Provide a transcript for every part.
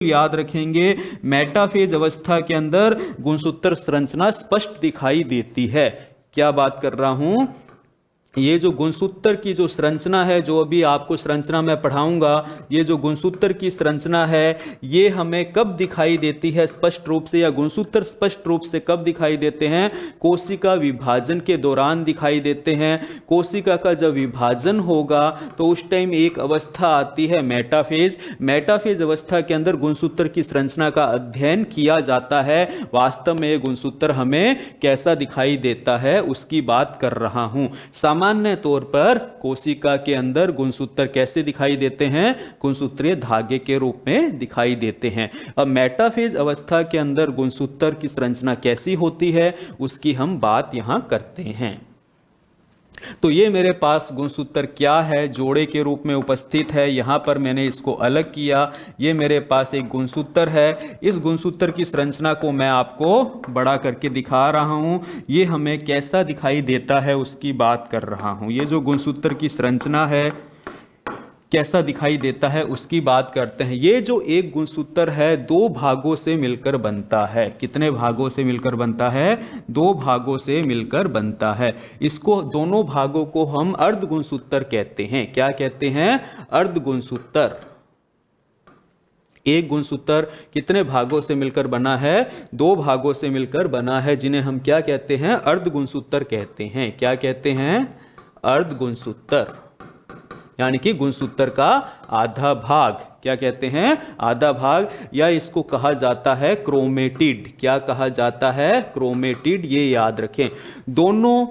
याद रखेंगे, मेटाफेज अवस्था के अंदर गुणसूत्र संरचना स्पष्ट दिखाई देती है। क्या बात कर रहा हूं, ये जो गुणसूत्र की जो संरचना है, जो अभी आपको संरचना मैं पढ़ाऊंगा, ये जो गुणसूत्र की संरचना है ये हमें कब दिखाई देती है स्पष्ट रूप से, या गुणसूत्र स्पष्ट रूप से कब दिखाई देते हैं? कोशिका विभाजन के दौरान दिखाई देते हैं। कोशिका का जब विभाजन होगा तो उस टाइम एक अवस्था आती है मेटाफेज। मेटाफेज अवस्था के अंदर गुणसूत्र की संरचना का अध्ययन किया जाता है। वास्तव में ये गुणसूत्र हमें कैसा दिखाई देता है उसकी बात कर रहा हूं। सामान्य तौर पर कोशिका के अंदर गुणसूत्र कैसे दिखाई देते हैं? गुणसूत्रीय धागे के रूप में दिखाई देते हैं। अब मेटाफेज अवस्था के अंदर गुणसूत्र की संरचना कैसी होती है उसकी हम बात यहां करते हैं। तो ये मेरे पास गुणसूत्र क्या है, जोड़े के रूप में उपस्थित है। यहां पर मैंने इसको अलग किया। ये मेरे पास एक गुणसूत्र है। इस गुणसूत्र की संरचना को मैं आपको बड़ा करके दिखा रहा हूं। ये हमें कैसा दिखाई देता है उसकी बात कर रहा हूं। ये जो गुणसूत्र की संरचना है कैसा दिखाई देता है उसकी बात करते हैं। ये जो एक गुणसूत्र है दो भागों से मिलकर बनता है। कितने भागों से मिलकर बनता है? दो भागों से मिलकर बनता है। इसको, दोनों भागों को हम अर्ध गुणसूत्र कहते हैं। क्या कहते हैं? अर्ध गुणसूत्र। एक गुणसूत्र कितने भागों से मिलकर बना है? दो भागों से मिलकर बना है, जिन्हें हम क्या कहते हैं? अर्ध गुणसूत्र कहते हैं। क्या कहते हैं? अर्ध गुणसूत्र, यानी कि गुणसूत्र का आधा भाग। क्या कहते हैं? आधा भाग, या इसको कहा जाता है क्रोमेटिड। क्या कहा जाता है? क्रोमेटिड। ये याद रखें। दोनों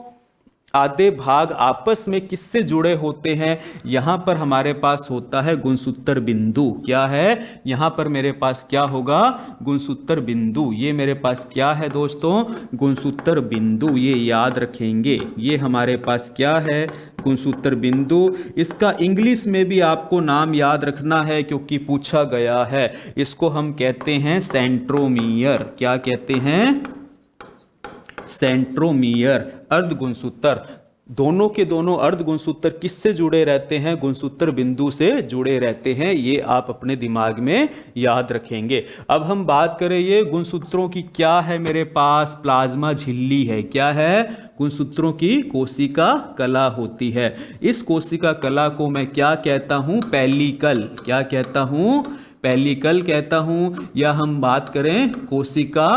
आधे भाग आपस में किससे जुड़े होते हैं? यहां पर हमारे पास होता है गुणसूत्र बिंदु। क्या है? यहां पर मेरे पास क्या होगा? गुणसूत्र बिंदु। ये मेरे पास क्या है दोस्तों? गुणसूत्र बिंदु। ये याद रखेंगे। ये हमारे पास क्या है? गुणसूत्र बिंदु। इसका इंग्लिश में भी आपको नाम याद रखना है क्योंकि पूछा गया है। इसको हम कहते हैं सेंट्रोमियर। क्या कहते हैं? सेंट्रोमियर। अर्ध गुणसूत्र। दोनों के दोनों अर्ध गुणसूत्र किससे जुड़े रहते हैं? गुणसूत्र बिंदु से जुड़े रहते हैं। ये आप अपने दिमाग में याद रखेंगे। अब हम बात करें ये गुणसूत्रों की, क्या है मेरे पास? प्लाज्मा झिल्ली है। क्या है? गुणसूत्रों की कोशिका कला होती है। इस कोशिका कला को मैं क्या कहता हूं? पेलिकल। क्या कहता हूं? पेलिकल कहता हूं। या हम बात करें कोशिका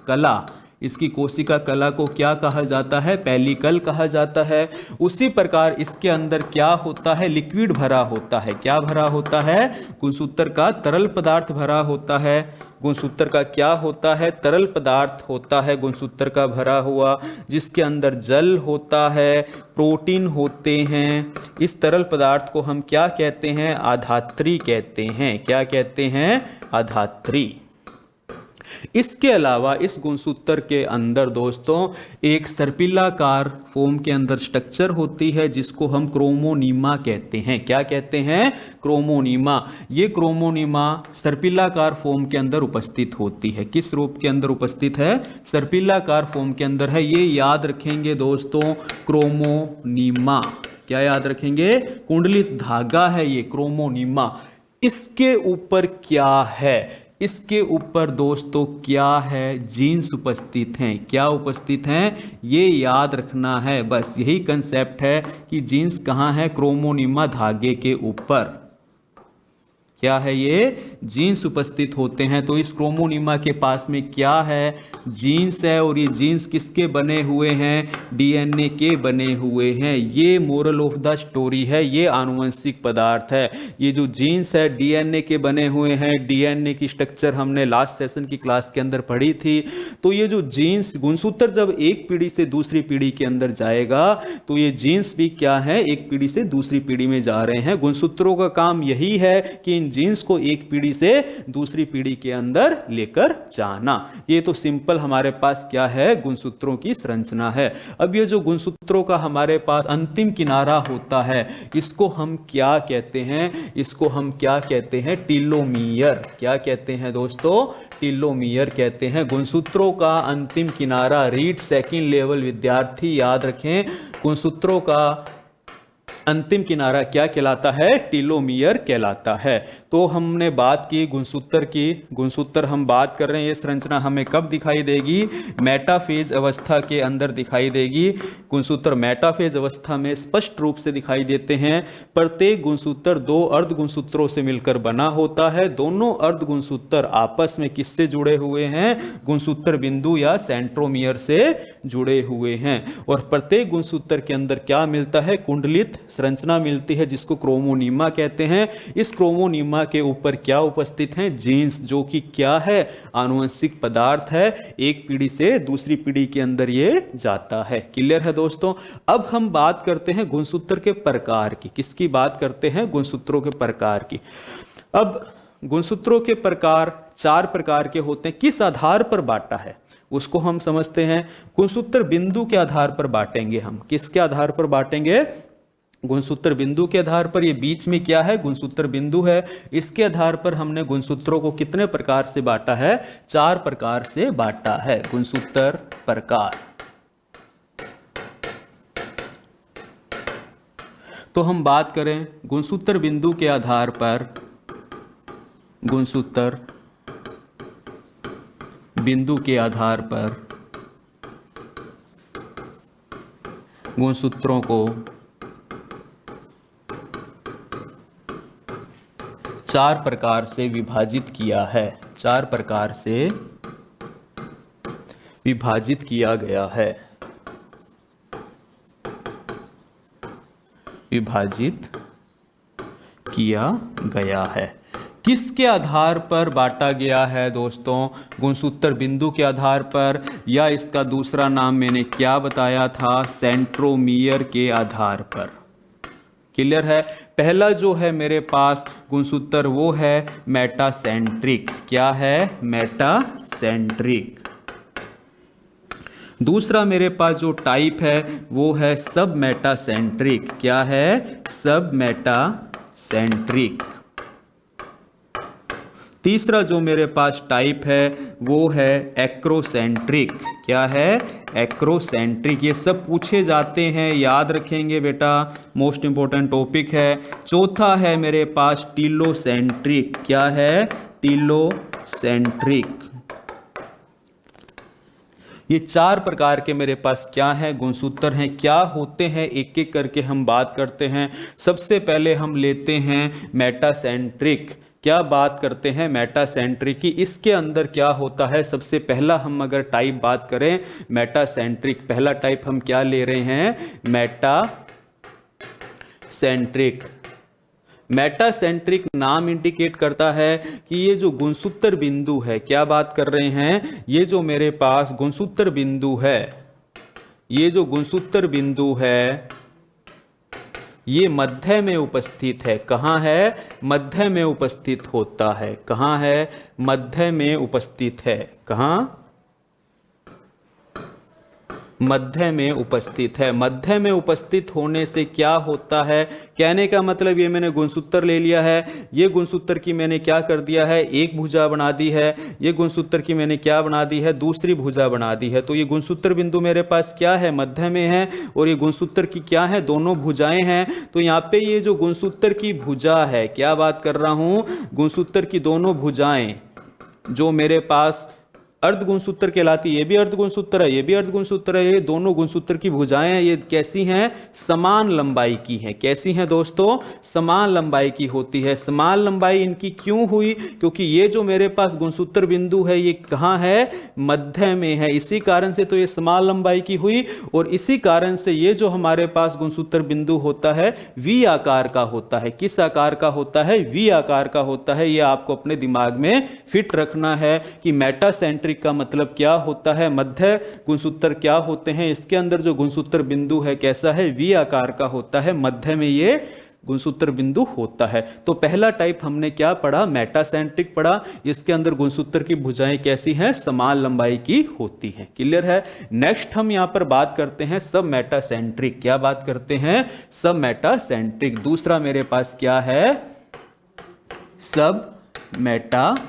कला, इसकी कोशिका कला को क्या कहा जाता है? पेलिकल कहा जाता है। उसी प्रकार इसके अंदर क्या होता है? लिक्विड भरा होता है। क्या भरा होता है? गुणसूत्र का तरल पदार्थ भरा होता है। गुणसूत्र का क्या होता है? तरल पदार्थ होता है गुणसूत्र का भरा हुआ, जिसके अंदर जल होता है, प्रोटीन होते हैं। इस तरल पदार्थ को हम क्या कहते हैं? आधात्री कहते हैं। क्या कहते हैं? आधात्री। इसके अलावा इस गुणसूत्र के अंदर दोस्तों एक सर्पिलाकार फॉर्म के अंदर स्ट्रक्चर होती है जिसको हम क्रोमोनीमा कहते हैं। क्या कहते हैं? क्रोमोनीमा। ये क्रोमोनीमा सर्पिलाकार फॉर्म के अंदर उपस्थित होती है। किस रूप के अंदर उपस्थित है? सर्पिलाकार फॉर्म के अंदर है। ये याद रखेंगे दोस्तों, क्रोमोनीमा। क्या याद रखेंगे? कुंडलित धागा है ये क्रोमोनीमा। इसके ऊपर क्या है? इसके ऊपर दोस्तों क्या है? जीन्स उपस्थित हैं। क्या उपस्थित हैं? ये याद रखना है। बस यही कंसेप्ट है कि जीन्स कहाँ है? क्रोमोनीमा धागे के ऊपर। क्या है? ये जीन्स उपस्थित होते हैं। तो इस क्रोमोनीमा के पास में क्या है? जीन्स है। और ये जीन्स किसके बने हुए हैं? डीएनए के बने हुए हैं। ये मोरल ऑफ द स्टोरी है। ये आनुवंशिक पदार्थ है। ये जो जीन्स है डीएनए के बने हुए हैं। डीएनए की स्ट्रक्चर हमने लास्ट सेशन की क्लास के अंदर पढ़ी थी। तो ये जो जीन्स, गुणसूत्र जब एक पीढ़ी से दूसरी पीढ़ी के अंदर जाएगा तो ये जीन्स भी क्या है? एक पीढ़ी से दूसरी पीढ़ी में जा रहे हैं। गुणसूत्रों का काम यही है कि जीन्स को एक पीढ़ी से दूसरी पीढ़ी के अंदर लेकर जाना। ये तो सिंपल हमारे पास क्या है? गुणसूत्रों की संरचना है। अब ये जो गुणसूत्रों का हमारे पास अंतिम किनारा होता है, इसको हम क्या कहते हैं? इसको हम क्या कहते हैं? टीलोमियर। क्या कहते हैं दोस्तों? टीलोमियर कहते हैं। गुणसूत्रों का अंतिम किनारा, रीड सेकंड लेवल विद्यार्थी याद रखें, गुणसूत्रों का अंतिम किनारा क्या कहलाता है? टीलोमियर कहलाता है। तो हमने बात की गुणसूत्र की, गुणसूत्र हम बात कर रहे हैं, ये संरचना हमें कब दिखाई देगी? मेटाफेज अवस्था के अंदर दिखाई देगी। गुणसूत्र मेटाफेज अवस्था में स्पष्ट रूप से दिखाई देते हैं। प्रत्येक गुणसूत्र दो अर्ध गुणसूत्रों से मिलकर बना होता है। दोनों अर्ध गुणसूत्र आपस में किससे जुड़े हुए हैं? गुणसूत्र बिंदु या सेंट्रोमियर से जुड़े हुए हैं। और प्रत्येक गुणसूत्र के अंदर क्या मिलता है? कुंडलित संरचना मिलती है, जिसको क्रोमोनीमा कहते हैं। इस क्रोमोनीमा के ऊपर क्या उपस्थित हैं? जीन्स, जो कि क्या है? आनुवंशिक पदार्थ है। एक पीढ़ी से दूसरी पीढ़ी के अंदर ये जाता है। क्लियर है दोस्तों? अब हम बात करते हैं गुणसूत्र के प्रकार की। किसकी बात करते हैं? गुणसूत्रों के प्रकार की। अब गुणसूत्रों के प्रकार 4 प्रकार के होते हैं। किस आधार पर बांटा है उसको हम समझते हैं। गुणसूत्र बिंदु के आधार पर बांटेंगे हम। किसके आधार पर बांटेंगे? गुणसूत्र बिंदु के आधार पर। ये बीच में क्या है? गुणसूत्र बिंदु है। इसके आधार पर हमने गुणसूत्रों को कितने प्रकार से बांटा है? 4 प्रकार से बांटा है। गुणसूत्र प्रकार। तो हम बात करें गुणसूत्र बिंदु के आधार पर, गुणसूत्र बिंदु के आधार पर गुणसूत्रों को 4 प्रकार से विभाजित किया है। 4 प्रकार से विभाजित किया गया है। विभाजित किया गया है। किसके आधार पर बांटा गया है दोस्तों? गुणसूत्र बिंदु के आधार पर, या इसका दूसरा नाम मैंने क्या बताया था? सेंट्रोमियर के आधार पर। क्लियर है? पहला जो है मेरे पास गुणसूत्र वो है मेटासेंट्रिक। क्या है? मेटासेंट्रिक। दूसरा मेरे पास जो टाइप है वो है सब मेटासेंट्रिक। क्या है? सब मेटासेंट्रिक। तीसरा जो मेरे पास टाइप है वो है एक्रोसेंट्रिक। क्या है? एक्रोसेंट्रिक। ये सब पूछे जाते हैं, याद रखेंगे बेटा, मोस्ट इंपॉर्टेंट टॉपिक है। चौथा है मेरे पास टीलोसेंट्रिक। क्या है? टीलोसेंट्रिक। ये 4 प्रकार के मेरे पास क्या है? गुणसूत्र हैं। क्या होते हैं एक एक करके हम बात करते हैं। सबसे पहले हम लेते हैं मेटासेंट्रिक। क्या बात करते हैं मेटासेंट्रिक की? इसके अंदर क्या होता है? सबसे पहला हम अगर टाइप बात करें मेटासेंट्रिक, पहला टाइप हम क्या ले रहे हैं? मेटासेंट्रिक। मेटासेंट्रिक नाम इंडिकेट करता है कि ये जो गुणसूत्र बिंदु है, क्या बात कर रहे हैं? ये जो मेरे पास गुणसूत्र बिंदु है, ये जो गुणसूत्र बिंदु है ये मध्य में उपस्थित है। कहाँ है? मध्य में उपस्थित होता है। कहाँ है? मध्य में उपस्थित है। कहाँ? मध्य में उपस्थित है। मध्य में उपस्थित होने से क्या होता है? कहने का मतलब ये मैंने गुणसूत्र ले लिया है, ये गुणसूत्र की मैंने क्या कर दिया है? एक भुजा बना दी है। ये गुणसूत्र की मैंने क्या बना दी है? दूसरी भुजा बना दी है। तो ये गुणसूत्र बिंदु मेरे पास क्या है? मध्य में है। और ये गुणसूत्र की क्या है? दोनों भुजाएं हैं। तो यहाँ पे ये जो गुणसूत्र की भुजा है, क्या बात कर रहा हूं? गुणसूत्र की दोनों भुजाएं जो मेरे पास अर्ध गुणसूत्र कहलाती, ये भी अर्ध गुणसूत्र है, ये भी अर्ध गुणसूत्र है। ये दोनों गुणसूत्र की भुजाएं ये कैसी हैं? समान लंबाई की हैं। कैसी हैं दोस्तों? समान लंबाई की होती है। समान लंबाई इनकी क्यों हुई? क्योंकि ये जो मेरे पास गुणसूत्र बिंदु है ये कहाँ है? मध्य में है। इसी कारण से तो ये समान लंबाई की हुई। और इसी कारण से ये जो हमारे पास गुणसूत्र बिंदु होता है वी आकार का होता है। किस आकार का होता है? वी आकार का होता है। ये आपको अपने दिमाग में फिट रखना है कि मेटासेंट्रिक का मतलब क्या होता है। मध्य गुणसूत्र क्या होते हैं? इसके अंदर जो गुणसूत्र बिंदु है कैसा है? वी आकार का होता है। मध्य में ये गुणसूत्र बिंदु होता है। तो पहला टाइप हमने क्या पढ़ा? मेटासेंट्रिक पढ़ा। इसके अंदर गुणसूत्र की भुजाएं कैसी हैं? समान लंबाई की होती हैं। क्लियर है? नेक्स्ट हम यहां पर बात करते हैं सब मेटासेंट्रिक। क्या बात करते हैं? सब मेटासेंट्रिक। दूसरा मेरे पास क्या है? सब मेटासेंट्रिक।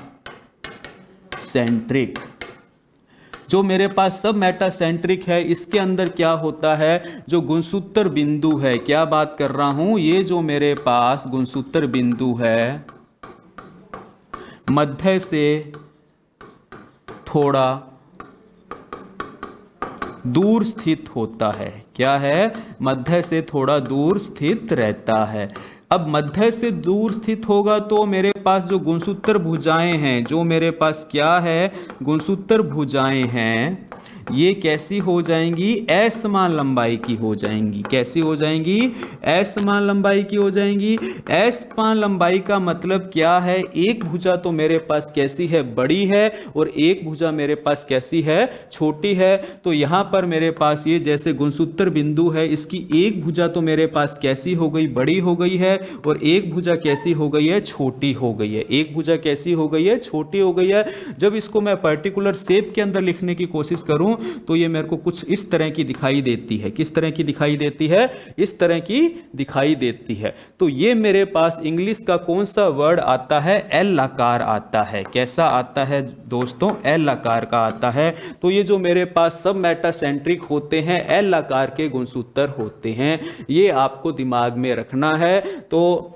जो मेरे पास सब मेटासेंट्रिक है इसके अंदर क्या होता है? जो गुणसूत्र बिंदु है, क्या बात कर रहा हूं? ये जो मेरे पास गुणसूत्र बिंदु है मध्य से थोड़ा दूर स्थित होता है। क्या है? मध्य से थोड़ा दूर स्थित रहता है। अब मध्य से दूर स्थित होगा तो मेरे पास जो गुणसूत्र भुजाएं हैं, जो मेरे पास क्या है, गुणसूत्र भुजाएं हैं, ये कैसी हो जाएंगी? असमान लंबाई की हो जाएंगी। कैसी हो जाएंगी? असमान लंबाई की हो जाएंगी। असमान लंबाई का मतलब क्या है? एक भुजा तो मेरे पास कैसी है? बड़ी है, और एक भुजा मेरे पास कैसी है? छोटी है। तो यहां पर मेरे पास ये जैसे गुणसूत्र बिंदु है, इसकी एक भुजा तो मेरे पास कैसी हो गई? बड़ी हो गई है, और एक भुजा कैसी हो गई है? छोटी हो गई है। एक भुजा कैसी हो गई है? छोटी हो गई है। जब इसको मैं पर्टिकुलर शेप के अंदर लिखने की कोशिश करूं तो ये मेरे को कुछ इस तरह की दिखाई देती है। किस तरह की दिखाई देती है? इस तरह की दिखाई देती है। तो ये मेरे पास इंग्लिश का कौन सा वर्ड आता है? एल आकार आता है। कैसा आता है दोस्तों? एल आकार का आता है। तो ये जो मेरे पास सब मेटासेंट्रिक होते हैं, एल आकार के गुणसूत्र होते हैं। ये आपको दिमाग में रखना है। तो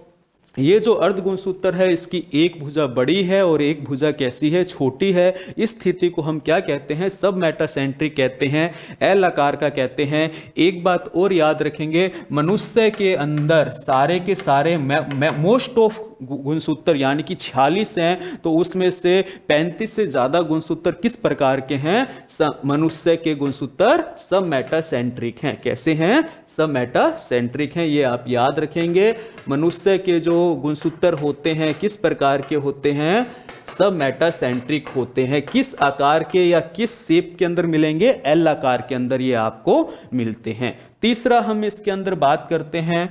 ये जो अर्ध गुणसूत्र है, इसकी एक भुजा बड़ी है और एक भुजा कैसी है? छोटी है। इस स्थिति को हम क्या कहते हैं? सब मेटासेंट्रिक कहते हैं, एल आकार का कहते हैं। एक बात और याद रखेंगे, मनुष्य के अंदर सारे के सारे मोस्ट ऑफ गुणसूत्र यानी कि 46 हैं, तो उसमें से 35 से ज्यादा गुणसूत्र किस प्रकार के हैं? मनुष्य के गुणसूत्र सब मेटासेंट्रिक हैं। कैसे हैं? सब मेटासेंट्रिक हैं। ये आप याद रखेंगे। मनुष्य के जो गुणसूत्र होते हैं किस प्रकार के होते हैं? सब मेटासेंट्रिक होते हैं। किस आकार के या किस शेप के अंदर मिलेंगे? एल आकार के अंदर ये आपको मिलते हैं। तीसरा हम इसके अंदर बात करते हैं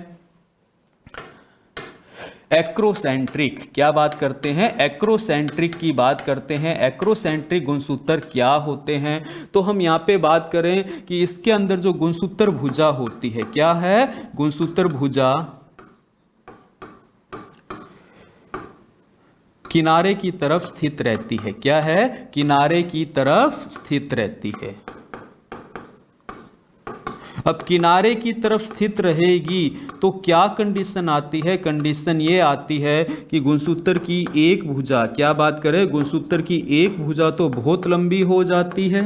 एक्रोसेंट्रिक। क्या बात करते हैं? एक्रोसेंट्रिक की बात करते हैं। एक्रोसेंट्रिक गुणसूत्र क्या होते हैं? तो हम यहां पे बात करें कि इसके अंदर जो गुणसूत्र भुजा होती है, क्या है? गुणसूत्र भुजा किनारे की तरफ स्थित रहती है। क्या है? किनारे की तरफ स्थित रहती है। अब किनारे की तरफ स्थित रहेगी तो क्या कंडीशन आती है? कंडीशन ये आती है कि गुणसूत्र की एक भुजा, क्या बात करें, गुणसूत्र की एक भुजा तो बहुत लंबी हो जाती है।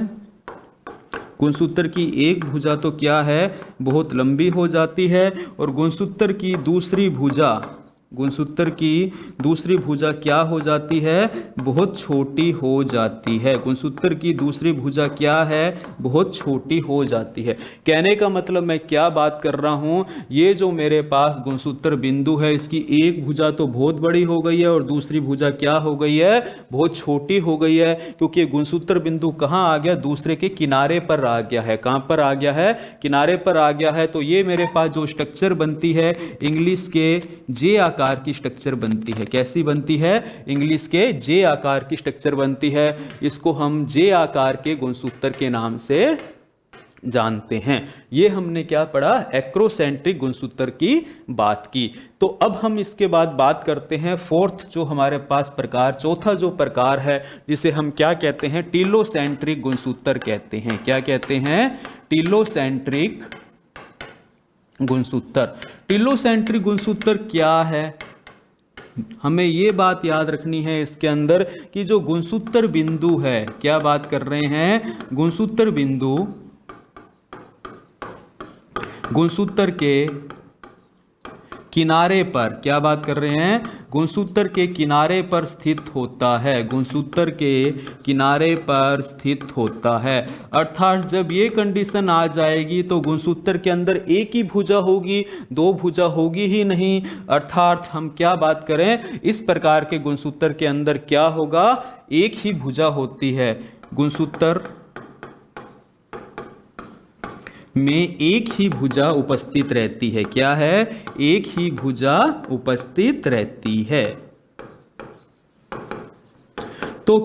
गुणसूत्र की एक भुजा तो क्या है? बहुत लंबी हो जाती है। और गुणसूत्र की दूसरी भुजा, गुणसूत्र की दूसरी भुजा क्या हो जाती है? बहुत छोटी हो जाती है। गुणसूत्र की दूसरी भुजा क्या है? बहुत छोटी हो जाती है। कहने का मतलब मैं क्या बात कर रहा हूं, ये जो मेरे पास गुणसूत्र बिंदु है, इसकी एक भुजा तो बहुत बड़ी हो गई है और दूसरी भुजा क्या हो गई है? बहुत छोटी हो गई है। क्योंकि गुणसूत्र बिंदु कहां आ गया? दूसरे के किनारे पर आ गया है। कहां पर आ गया है? किनारे पर आ गया है। तो ये मेरे पास जो स्ट्रक्चर बनती है, इंग्लिश के जे आकार की स्ट्रक्चर बनती है। कैसी बनती है? इंग्लिश के जे आकार की स्ट्रक्चर बनती है। इसको हम जे आकार के गुणसूत्र के नाम से जानते हैं। ये हमने क्या पढ़ा? एक्रोसेंट्रिक गुणसूत्र की बात की। तो अब हम इसके बाद बात करते हैं फोर्थ जो हमारे पास प्रकार, चौथा जो प्रकार है, जिसे हम क्या कहते हैं? टिलोसेंट्रिक गुणसूत्र कहते हैं। क्या कहते हैं? टिलोसेंट्रिक गुणसूत्र। टिलोसेंट्रिक गुणसूत्र क्या है? हमें यह बात याद रखनी है इसके अंदर कि जो गुणसूत्र बिंदु है, क्या बात कर रहे हैं? गुणसूत्र बिंदु गुणसूत्र के किनारे पर, क्या बात कर रहे हैं? गुणसूत्र के किनारे पर स्थित होता है। गुणसूत्र के किनारे पर स्थित होता है। अर्थात जब ये कंडीशन आ जाएगी तो गुणसूत्र के अंदर एक ही भुजा होगी, दो भुजा होगी ही नहीं। अर्थात हम क्या बात करें, इस प्रकार के गुणसूत्र के अंदर क्या होगा? एक ही भुजा होती है। गुणसूत्र में एक ही भुजा उपस्थित रहती है। क्या है? एक ही भुजा उपस्थित रहती है। तो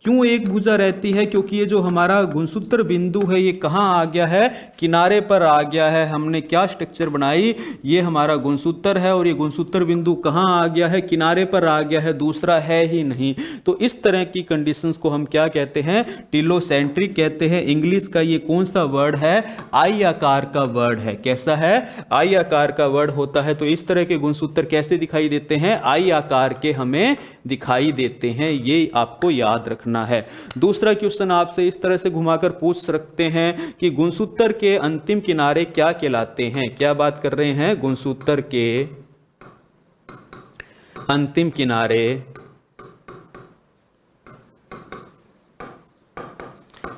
क्यों एक भुजा रहती है? क्योंकि ये जो हमारा गुणसूत्र बिंदु है ये कहाँ आ गया है? किनारे पर आ गया है। हमने क्या स्ट्रक्चर बनाई? ये हमारा गुणसूत्र है और ये गुणसूत्र बिंदु कहाँ आ गया है? किनारे पर आ गया है, दूसरा है ही नहीं। तो इस तरह की कंडीशंस को हम क्या कहते हैं? टिलोसेंट्रिक कहते हैं। इंग्लिश का ये कौन सा वर्ड है? आई आकार का वर्ड है। कैसा है? आई आकार का वर्ड होता है। तो इस तरह के गुणसूत्र कैसे दिखाई देते हैं? आई आकार के हमें दिखाई देते हैं। ये आपको याद रखना है। दूसरा क्वेश्चन आपसे इस तरह से घुमाकर पूछ सकते हैं कि गुणसूत्र के अंतिम किनारे क्या कहलाते हैं? क्या बात कर रहे हैं? गुणसूत्र के अंतिम किनारे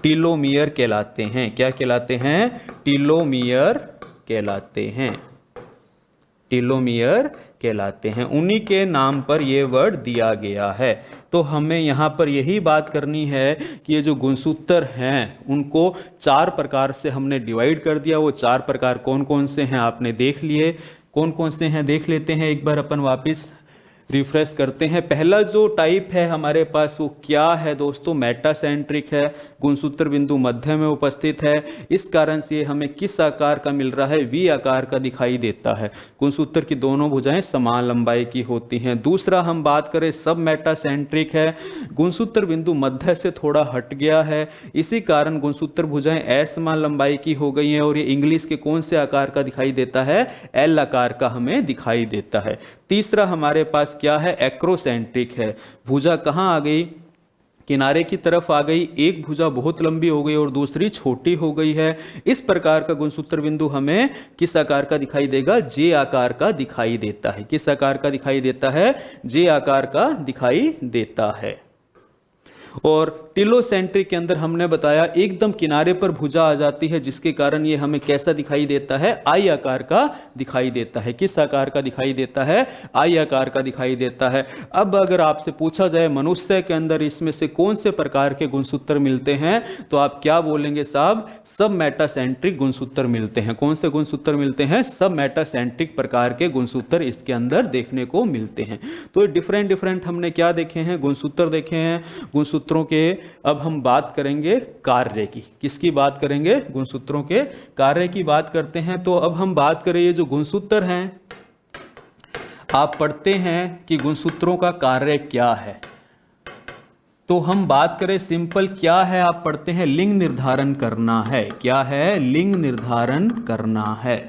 टीलोमियर कहलाते हैं। क्या कहलाते हैं? टीलोमियर कहलाते हैं। टीलोमियर कहलाते हैं। उन्हीं के नाम पर यह वर्ड दिया गया है। तो हमें यहाँ पर यही बात करनी है कि ये जो गुणसूत्र हैं उनको 4 प्रकार से हमने डिवाइड कर दिया। वो 4 प्रकार कौन कौन से हैं आपने देख लिए। कौन कौन से हैं देख लेते हैं एक बार अपन वापस रिफ्रेश करते हैं। पहला जो टाइप है हमारे पास वो क्या है दोस्तों? मेटासेंट्रिक है। गुणसूत्र बिंदु मध्य में उपस्थित है, इस कारण से हमें किस आकार का मिल रहा है? वी आकार का दिखाई देता है। गुणसूत्र की दोनों भुजाएं समान लंबाई की होती हैं। दूसरा हम बात करें सब मेटासेंट्रिक है। गुणसूत्र बिंदु मध्य से थोड़ा हट गया है, इसी कारण गुणसूत्र भुजाएं असमान लंबाई की हो गई हैं और ये इंग्लिश के कौन से आकार का दिखाई देता है? एल आकार का हमें दिखाई देता है। तीसरा हमारे पास क्या है? एक्रोसेंट्रिक है। भुजा कहां आ गई? किनारे की तरफ आ गई। एक भुजा बहुत लंबी हो गई और दूसरी छोटी हो गई है। इस प्रकार का गुणसूत्र बिंदु हमें किस आकार का दिखाई देगा? जे आकार का दिखाई देता है। किस आकार का दिखाई देता है? जे आकार का दिखाई देता है। और टिलोसेंट्रिक के अंदर हमने बताया एकदम किनारे पर भुजा आ जाती है, जिसके कारण ये हमें कैसा दिखाई देता है? आई आकार का दिखाई देता है। किस आकार का दिखाई देता है? आई आकार का दिखाई देता है। अब अगर आपसे पूछा जाए मनुष्य के अंदर इसमें से कौन से प्रकार के गुणसूत्र मिलते हैं, तो आप क्या बोलेंगे साहब? सब मेटासेंट्रिक गुणसूत्र मिलते हैं। कौन से गुणसूत्र मिलते हैं? सब मेटासेंट्रिक प्रकार के गुणसूत्र इसके अंदर देखने को मिलते हैं। तो डिफरेंट डिफरेंट हमने क्या देखे हैं? गुणसूत्र देखे हैं। गुणसूत्रों के अब हम बात करेंगे कार्य की। किसकी बात करेंगे? गुणसूत्रों के कार्य की बात करते हैं। तो अब हम बात करें ये जो गुणसूत्र हैं, आप पढ़ते हैं कि गुणसूत्रों का कार्य क्या है। तो हम बात करें सिंपल क्या है, आप पढ़ते हैं लिंग निर्धारण करना है। क्या है? लिंग निर्धारण करना है।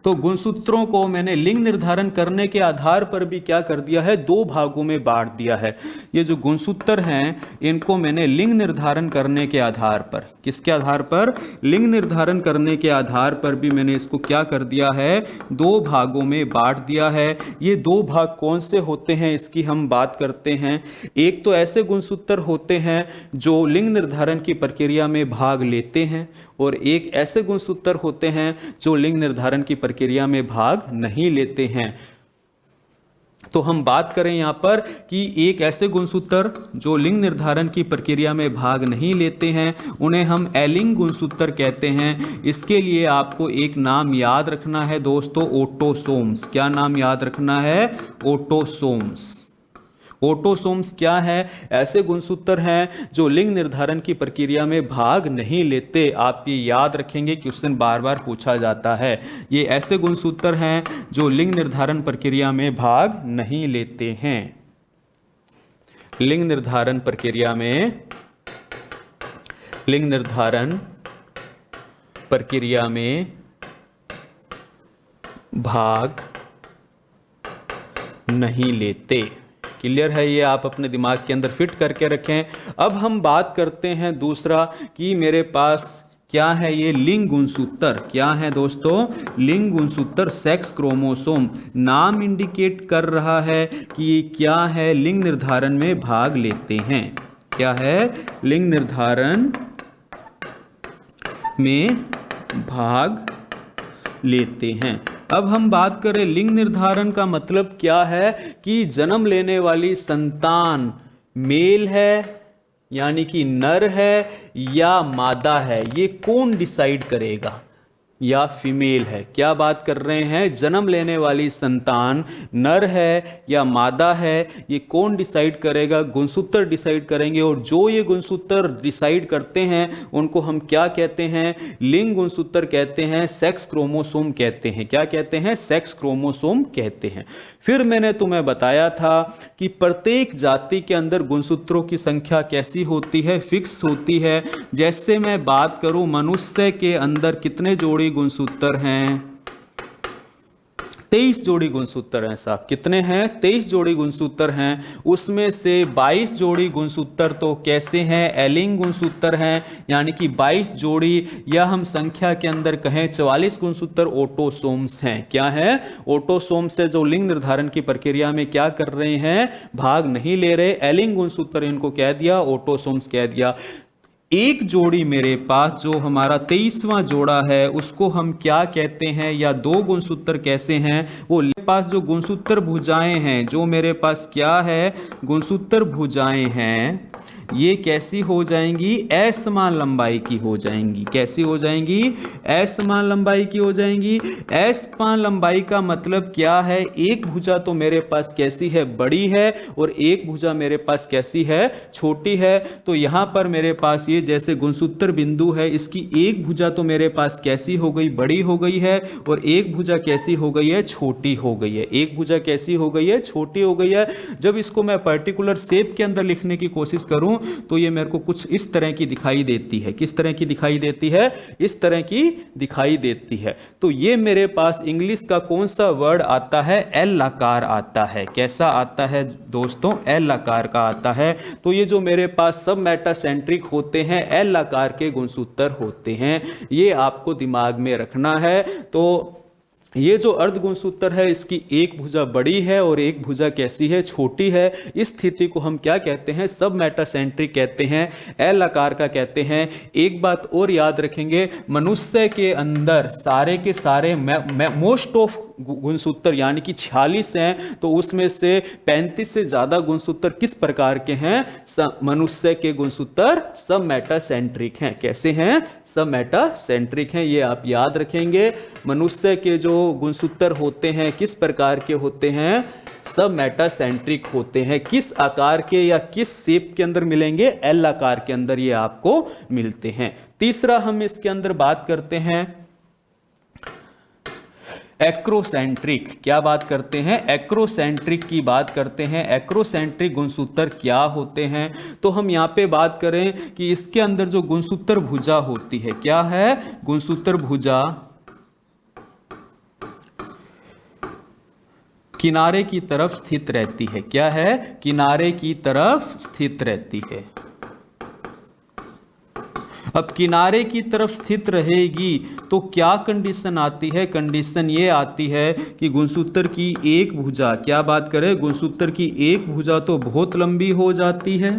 तो गुणसूत्रों को मैंने लिंग निर्धारण करने के आधार पर भी क्या कर दिया है? 2 भागों में बांट दिया है। ये जो गुणसूत्र हैं इनको मैंने लिंग निर्धारण करने के आधार पर, किसके आधार पर? लिंग निर्धारण करने के आधार पर भी मैंने इसको क्या कर दिया है? 2 भागों में बांट दिया है। ये 2 भाग कौन से होते हैं इसकी हम बात करते हैं। एक तो ऐसे गुणसूत्र होते हैं जो लिंग निर्धारण की प्रक्रिया में भाग लेते हैं, और एक ऐसे गुणसूत्र होते हैं जो लिंग निर्धारण की प्रक्रिया में भाग नहीं लेते हैं। तो हम बात करें यहां पर कि एक ऐसे गुणसूत्र जो लिंग निर्धारण की प्रक्रिया में भाग नहीं लेते हैं उन्हें हम एलिंग गुणसूत्र कहते हैं। इसके लिए आपको एक नाम याद रखना है दोस्तों, ऑटोसोम्स। क्या नाम याद रखना है? ऑटोसोम्स। ऑटोसोम्स क्या है? ऐसे गुणसूत्र हैं जो लिंग निर्धारण की प्रक्रिया में भाग नहीं लेते। आप ये याद रखेंगे, क्वेश्चन बार बार पूछा जाता है। ये ऐसे गुणसूत्र हैं जो लिंग निर्धारण प्रक्रिया में भाग नहीं लेते हैं। लिंग निर्धारण प्रक्रिया में भाग नहीं लेते। क्लियर है? ये आप अपने दिमाग के अंदर फिट करके रखें। अब हम बात करते हैं दूसरा कि मेरे पास क्या है? ये लिंग गुणसूत्र। क्या है दोस्तों? लिंग गुणसूत्र, सेक्स क्रोमोसोम। नाम इंडिकेट कर रहा है कि ये क्या है? लिंग निर्धारण में भाग लेते हैं। क्या है? लिंग निर्धारण में भाग लेते हैं। अब हम बात करें लिंग निर्धारण का मतलब क्या है कि जन्म लेने वाली संतान मेल है यानी कि नर है या मादा है, ये कौन डिसाइड करेगा? या फीमेल है। क्या बात कर रहे हैं, जन्म लेने वाली संतान नर है या मादा है, ये कौन डिसाइड करेगा, गुणसूत्र डिसाइड करेंगे। और जो ये गुणसूत्र डिसाइड करते हैं उनको हम क्या कहते हैं, लिंग गुणसूत्र कहते हैं, सेक्स क्रोमोसोम कहते हैं। क्या कहते हैं, सेक्स क्रोमोसोम कहते हैं। फिर मैंने तुम्हें बताया था कि प्रत्येक जाति के अंदर गुणसूत्रों की संख्या कैसी होती है, फिक्स होती है। जैसे मैं बात करूं, मनुष्य के अंदर कितने जोड़ी गुणसूत्र हैं, 23 जोड़ी गुणसूत्र हैं साहब। कितने हैं, 23 जोड़ी गुणसूत्र हैं। उसमें से 22 जोड़ी गुणसूत्र तो कैसे हैं, एलिंग गुणसूत्र हैं, यानी कि 22 जोड़ी, या हम संख्या के अंदर कहें 44 गुणसूत्र ऑटोसोम्स हैं। क्या है, ऑटोसोम्स है, जो लिंग निर्धारण की प्रक्रिया में क्या कर रहे हैं, भाग नहीं ले रहे। एलिंग गुणसूत्र इनको कह दिया, ऑटोसोम्स कह दिया। एक जोड़ी मेरे पास जो हमारा 23वां जोड़ा है उसको हम क्या कहते हैं, या दो गुणसूत्र कैसे हैं, वो मेरे पास जो गुणसूत्र भुजाएं हैं, जो मेरे पास क्या है, गुणसूत्र भुजाएं हैं, ये कैसी हो जाएंगी, असमान लंबाई की हो जाएंगी। कैसी हो जाएंगी, असमान लंबाई की हो जाएंगी। असमान लंबाई का मतलब क्या है, एक भुजा तो मेरे पास कैसी है, बड़ी है, और एक भुजा मेरे पास कैसी है, छोटी है। तो यहां पर मेरे पास ये जैसे गुणसूत्र बिंदु है, इसकी एक भुजा तो मेरे पास कैसी हो गई, बड़ी हो गई है, और एक भुजा कैसी हो गई है, छोटी हो गई है। एक भुजा कैसी हो गई है, छोटी हो गई है। जब इसको मैं पर्टिकुलर शेप के अंदर लिखने की कोशिश करूं तो ये मेरे को कुछ इस तरह की दिखाई देती है। किस तरह की दिखाई देती है, इस तरह की दिखाई देती है। तो ये मेरे पास इंग्लिश का कौन सा वर्ड आता है, एल आकार आता है। कैसा आता है दोस्तों, एल आकार का आता है। तो ये जो मेरे पास सब मेटासेंट्रिक होते हैं, एल आकार के गुणसूत्र होते हैं, ये आपको दिमाग में रखना है। तो ये जो अर्ध गुणसूत्र है, इसकी एक भुजा बड़ी है और एक भुजा कैसी है, छोटी है। इस स्थिति को हम क्या कहते हैं, सब मेटासेंट्रिक कहते हैं, एल आकार का कहते हैं। एक बात और याद रखेंगे, मनुष्य के अंदर सारे के सारे मोस्ट ऑफ गुणसूत्र यानी कि 46 हैं, तो उसमें से 35 से ज्यादा गुणसूत्र किस प्रकार के हैं, मनुष्य के गुणसूत्र सब मेटासेंट्रिक हैं। कैसे हैं, सब मेटासेंट्रिक हैं, ये आप याद रखेंगे। मनुष्य के जो गुणसूत्र होते हैं किस प्रकार के होते हैं, सब मेटासेंट्रिक होते हैं। किस आकार के या किस शेप के अंदर मिलेंगे, एल आकार के अंदर ये आपको मिलते हैं। तीसरा हम इसके अंदर बात करते हैं एक्रोसेंट्रिक। क्या बात करते हैं, एक्रोसेंट्रिक की बात करते हैं। एक्रोसेंट्रिक गुणसूत्र क्या होते हैं, तो हम यहां पे बात करें कि इसके अंदर जो गुणसूत्र भुजा होती है, क्या है, गुणसूत्र भुजा किनारे की तरफ स्थित रहती है। क्या है, किनारे की तरफ स्थित रहती है। अब किनारे की तरफ स्थित रहेगी तो क्या कंडीशन आती है, कंडीशन ये आती है कि गुणसूत्र की एक भुजा, क्या बात करें, गुणसूत्र की एक भुजा तो बहुत लंबी हो जाती है।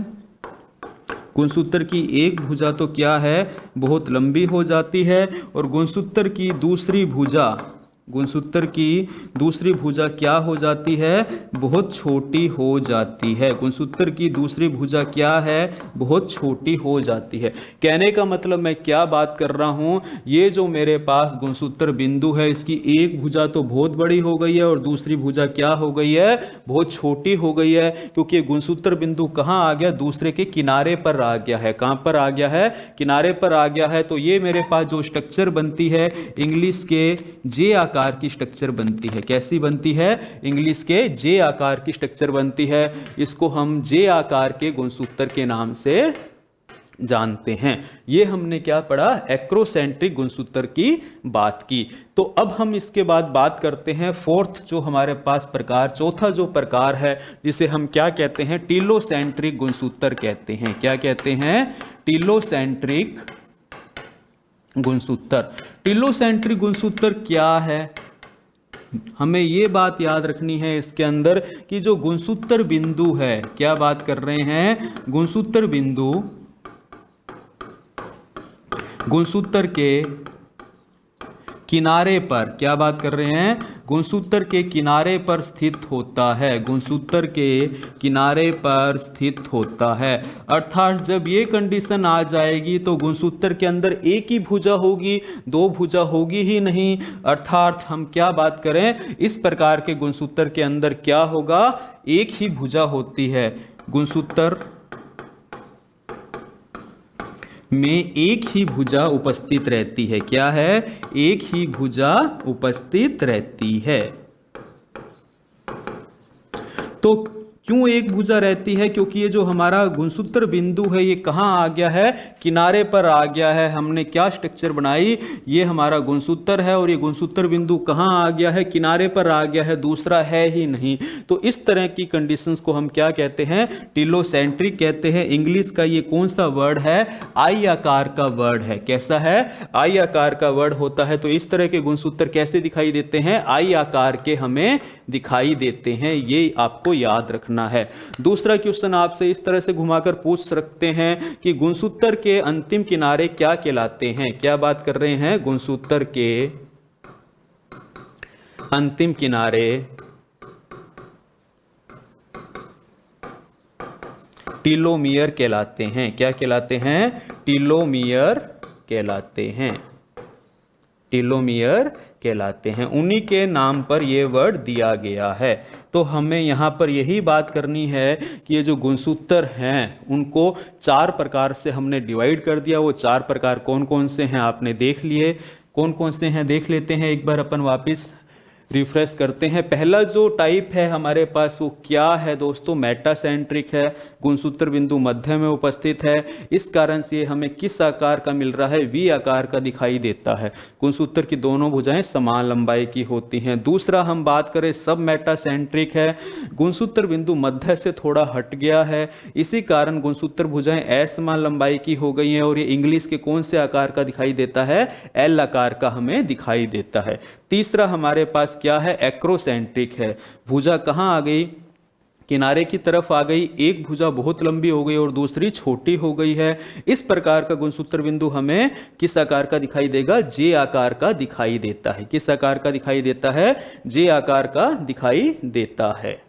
गुणसूत्र की एक भुजा तो क्या है, बहुत लंबी हो जाती है। और गुणसूत्र की दूसरी भुजा, गुणसूत्र की दूसरी भुजा क्या हो जाती है, बहुत छोटी हो जाती है। गुणसूत्र की दूसरी भुजा क्या है, बहुत छोटी हो जाती है। कहने का मतलब मैं क्या बात कर रहा हूं, ये जो मेरे पास गुणसूत्र बिंदु है, इसकी एक भुजा तो बहुत बड़ी हो गई है और दूसरी भुजा क्या हो गई है, बहुत छोटी हो गई है। क्योंकि गुणसूत्र बिंदु कहां आ गया, दूसरे के किनारे पर आ गया है। कहां पर आ गया है, किनारे पर आ गया है। तो ये मेरे पास जो स्ट्रक्चर बनती है, इंग्लिश के जे आकार की स्ट्रक्चर बनती है। कैसी बनती है, इंग्लिश के जे आकार की स्ट्रक्चर बनती है। इसको हम जे आकार के गुणसूत्र के नाम से जानते हैं। ये हमने क्या पढ़ा, एक्रोसेंट्रिक गुणसूत्र की बात की। तो अब हम इसके बाद बात करते हैं फोर्थ जो हमारे पास प्रकार, चौथा जो प्रकार है, जिसे हम क्या कहते हैं, टीलोसेंट्रिक गुणसूत्र कहते हैं। क्या कहते हैं, टीलोसेंट्रिक गुणसूत्र। टीलोसेंट्रिक गुणसूत्र क्या है, हमें यह बात याद रखनी है इसके अंदर कि जो गुणसूत्र बिंदु है, क्या बात कर रहे हैं, गुणसूत्र बिंदु गुणसूत्र के किनारे पर, क्या बात कर रहे हैं, गुणसूत्र के किनारे पर स्थित होता है, गुणसूत्र के किनारे पर स्थित होता है। अर्थात जब ये कंडीशन आ जाएगी तो गुणसूत्र के अंदर एक ही भुजा होगी, दो भुजा होगी ही नहीं। अर्थात हम क्या बात करें, इस प्रकार के गुणसूत्र के अंदर क्या होगा, एक ही भुजा होती है। गुणसूत्र में एक ही भुजा उपस्थित रहती है। क्या है, एक ही भुजा उपस्थित रहती है। तो क्यों एक भुजा रहती है, क्योंकि ये जो हमारा गुणसूत्र बिंदु है ये कहाँ आ गया है, किनारे पर आ गया है। हमने क्या स्ट्रक्चर बनाई, ये हमारा गुणसूत्र है और ये गुणसूत्र बिंदु कहाँ आ गया है, किनारे पर आ गया है, दूसरा है ही नहीं। तो इस तरह की कंडीशंस को हम क्या कहते हैं, टिलोसेंट्रिक कहते हैं। इंग्लिश का ये कौन सा वर्ड है, आई आकार का वर्ड है। कैसा है, आई आकार का वर्ड होता है। तो इस तरह के गुणसूत्र कैसे दिखाई देते हैं, आई आकार के हमें दिखाई देते हैं, ये आपको याद रखना है। दूसरा क्वेश्चन आपसे इस तरह से घुमाकर पूछ सकते हैं कि गुणसूत्र के अंतिम किनारे क्या कहलाते हैं। क्या बात कर रहे हैं, गुणसूत्र के अंतिम किनारे टीलोमियर कहलाते हैं। क्या कहलाते हैं, टीलोमियर कहलाते हैं, टीलोमियर कहलाते हैं। उन्हीं के नाम पर यह वर्ड दिया गया है। तो हमें यहाँ पर यही बात करनी है कि ये जो गुणसूत्र हैं उनको चार प्रकार से हमने डिवाइड कर दिया। वो चार प्रकार कौन कौन से हैं आपने देख लिए, कौन कौन से हैं देख लेते हैं एक बार अपन वापस रिफ्रेश करते हैं। पहला जो टाइप है हमारे पास वो क्या है दोस्तों, मेटासेंट्रिक है। गुणसूत्र बिंदु मध्य में उपस्थित है, इस कारण से हमें किस आकार का मिल रहा है, वी आकार का दिखाई देता है। गुणसूत्र की दोनों भुजाएं समान लंबाई की होती हैं। दूसरा हम बात करें सब मेटासेंट्रिक है, गुणसूत्र बिंदु मध्य से थोड़ा हट गया है, इसी कारण गुणसूत्र भुजाएं असमान लंबाई की हो गई हैं और ये इंग्लिश के कौन से आकार का दिखाई देता है, एल आकार का हमें दिखाई देता है। तीसरा हमारे पास क्या है, एक्रोसेंट्रिक है। भुजा कहां आ गई, किनारे की तरफ आ गई, एक भुजा बहुत लंबी हो गई और दूसरी छोटी हो गई है। इस प्रकार का गुणसूत्र बिंदु हमें किस आकार का दिखाई देगा, जे आकार का दिखाई देता है। किस आकार का दिखाई देता है, जे आकार का दिखाई देता है।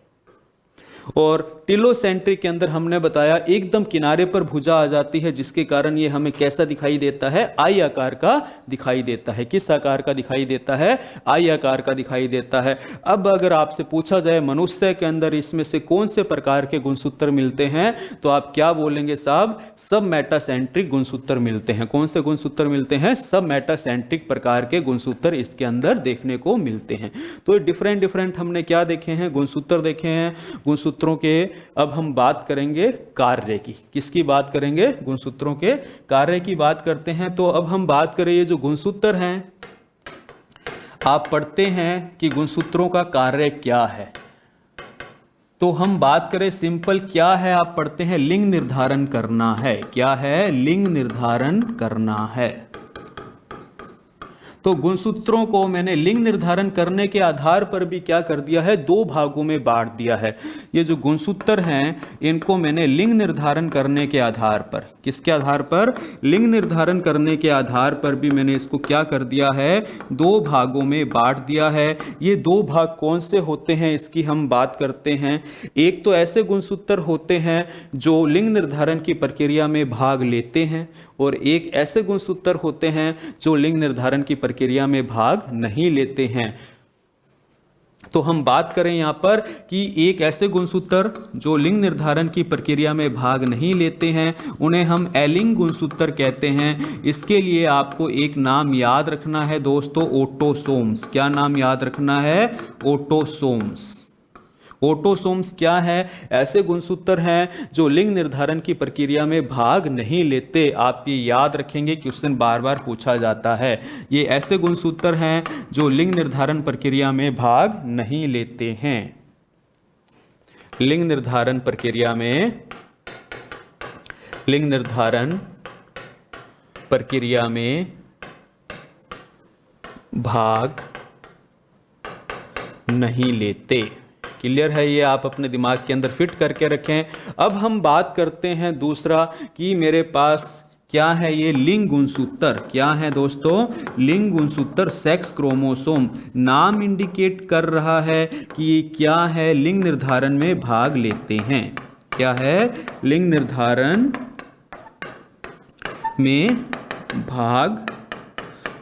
और टिलोसेंट्रिक के अंदर हमने बताया एकदम किनारे पर भुजा आ जाती है, जिसके कारण ये हमें कैसा दिखाई देता है, आई आकार का दिखाई देता है। किस आकार का दिखाई देता है, आई आकार का दिखाई देता है। अब अगर आपसे पूछा जाए मनुष्य के अंदर इसमें से कौन से प्रकार के गुणसूत्र मिलते हैं, तो आप क्या बोलेंगे साहब, सब मेटासेंट्रिक गुणसूत्र मिलते हैं। कौन से गुणसूत्र मिलते हैं, सब मेटासेंट्रिक प्रकार के गुणसूत्र इसके अंदर देखने को मिलते हैं। तो डिफरेंट डिफरेंट हमने क्या देखे हैं, गुणसूत्र देखे हैं। गुणसूत्रों के अब हम बात करेंगे कार्य की। किसकी बात करेंगे, गुणसूत्रों के कार्य की बात करते हैं। तो अब हम बात करें, ये जो गुणसूत्र हैं, आप पढ़ते हैं कि गुणसूत्रों का कार्य क्या है। तो हम बात करें सिंपल क्या है, आप पढ़ते हैं लिंग निर्धारण करना है। क्या है, लिंग निर्धारण करना है। तो गुणसूत्रों को मैंने लिंग निर्धारण करने के आधार पर भी क्या कर दिया है, दो भागों में बांट दिया है। ये जो गुणसूत्र हैं इनको मैंने लिंग निर्धारण करने के आधार पर, किसके आधार पर, लिंग निर्धारण करने के आधार पर भी मैंने इसको क्या कर दिया है, दो भागों में बांट दिया है। ये दो भाग कौन से होते हैं इसकी हम बात करते हैं। एक तो ऐसे गुणसूत्र होते हैं जो लिंग निर्धारण की प्रक्रिया में भाग लेते हैं, और एक ऐसे गुणसूत्र होते हैं जो लिंग निर्धारण की प्रक्रिया में भाग नहीं लेते हैं। तो हम बात करें यहां पर कि एक ऐसे गुणसूत्र जो लिंग निर्धारण की प्रक्रिया में भाग नहीं लेते हैं, उन्हें हम एलिंग गुणसूत्र कहते हैं। इसके लिए आपको एक नाम याद रखना है दोस्तों, ऑटोसोम्स। क्या नाम याद रखना है, ऑटोसोम्स। ऑटोसोम्स क्या है, ऐसे गुणसूत्र हैं जो लिंग निर्धारण की प्रक्रिया में भाग नहीं लेते। आप ये याद रखेंगे, क्वेश्चन बार बार पूछा जाता है। ये ऐसे गुणसूत्र हैं जो लिंग निर्धारण प्रक्रिया में भाग नहीं लेते हैं। लिंग निर्धारण प्रक्रिया में, लिंग निर्धारण प्रक्रिया में भाग नहीं लेते। क्लियर है, ये आप अपने दिमाग के अंदर फिट करके रखें। अब हम बात करते हैं दूसरा कि मेरे पास क्या है ये? लिंग गुणसूत्र। क्या है दोस्तों? लिंग गुणसूत्र, सेक्स क्रोमोसोम। नाम इंडिकेट कर रहा है कि ये क्या है? लिंग निर्धारण में भाग लेते हैं। क्या है? लिंग निर्धारण में भाग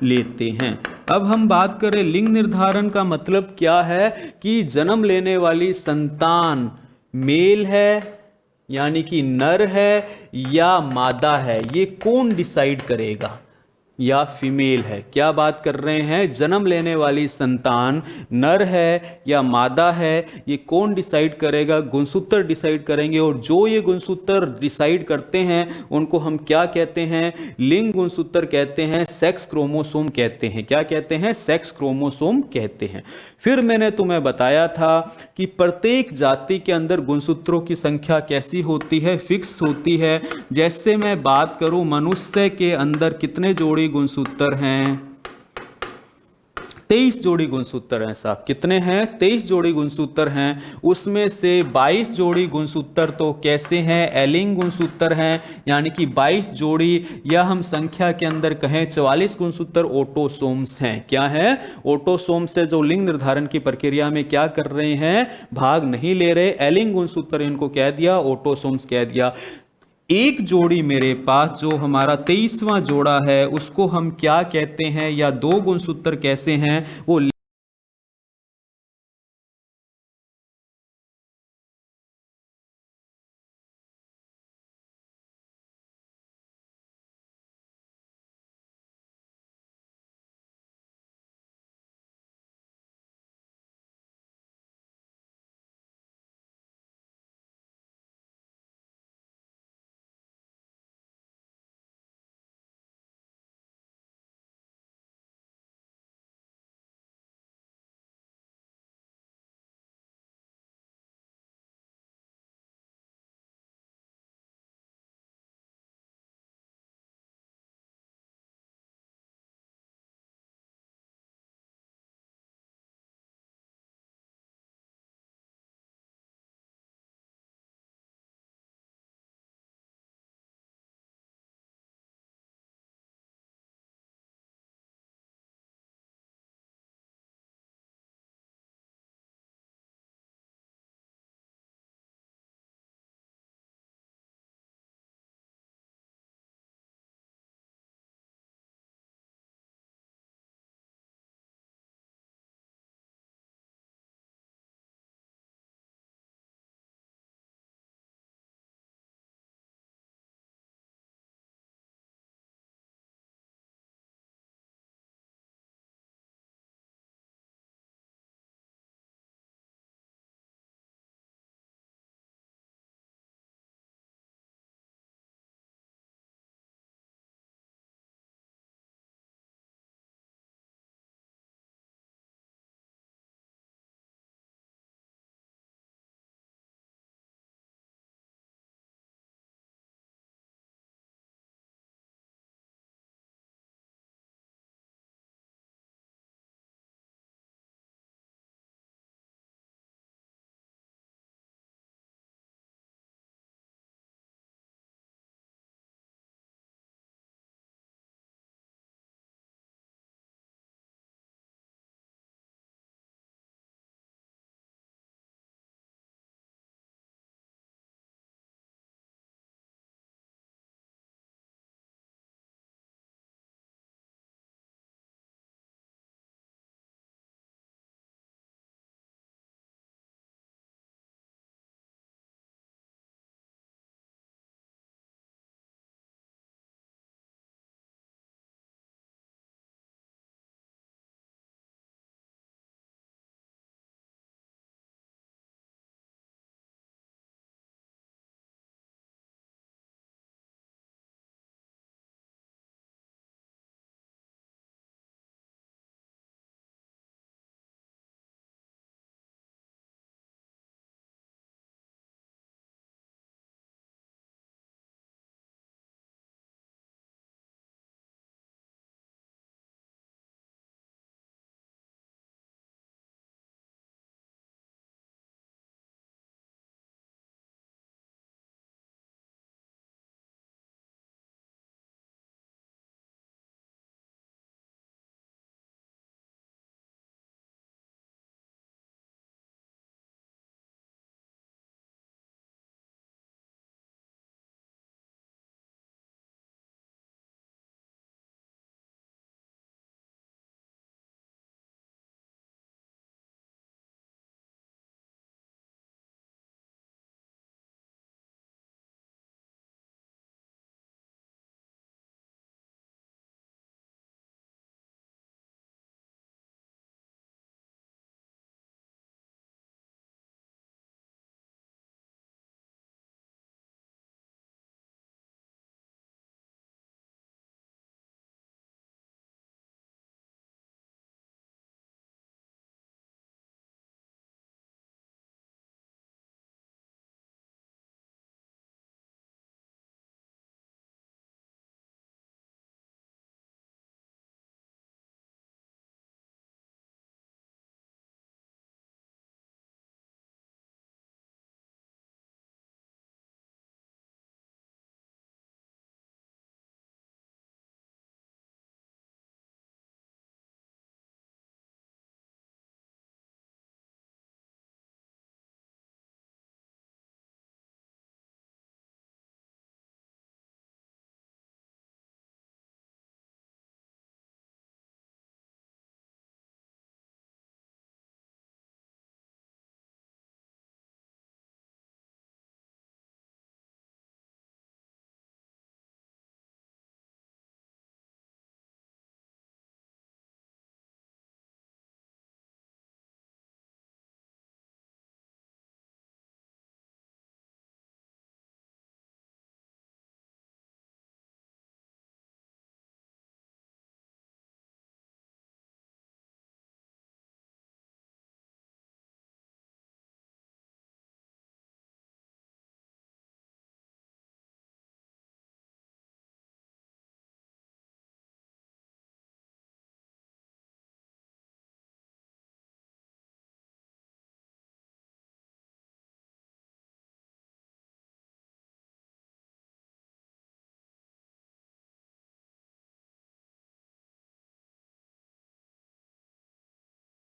लेते हैं। अब हम बात करें लिंग निर्धारण का मतलब क्या है, कि जन्म लेने वाली संतान मेल है यानी कि नर है या मादा है, ये कौन डिसाइड करेगा? या फीमेल है? क्या बात कर रहे हैं? जन्म लेने वाली संतान नर है या मादा है, ये कौन डिसाइड करेगा? गुणसूत्र डिसाइड करेंगे। और जो ये गुणसूत्र डिसाइड करते हैं उनको हम क्या कहते हैं? लिंग गुणसूत्र कहते हैं, सेक्स क्रोमोसोम कहते हैं। क्या कहते हैं? सेक्स क्रोमोसोम कहते हैं। फिर मैंने तुम्हें बताया था कि प्रत्येक जाति के अंदर गुणसूत्रों की संख्या कैसी होती है? फिक्स होती है। जैसे मैं बात करूं, मनुष्य के अंदर कितने जोड़ी गुणसूत्र हैं? 23 जोड़ी गुणसूत्र हैं साहब। कितने हैं? 23 जोड़ी गुणसूत्र हैं। उसमें से 22 जोड़ी गुणसूत्र तो कैसे हैं? एलिंग गुणसूत्र हैं, यानी कि 22 जोड़ी, या हम संख्या के अंदर कहें 44 गुणसूत्र ऑटोसोम्स हैं। क्या है? ऑटोसोम से जो लिंग निर्धारण की प्रक्रिया में क्या कर रहे हैं? भाग नहीं ले रहे। एलिंग गुणसूत्र इनको कह दिया, ऑटोसोम्स कह दिया। एक जोड़ी मेरे पास जो हमारा 23वां जोड़ा है उसको हम क्या कहते हैं, या दो गुणसूत्र कैसे हैं? वो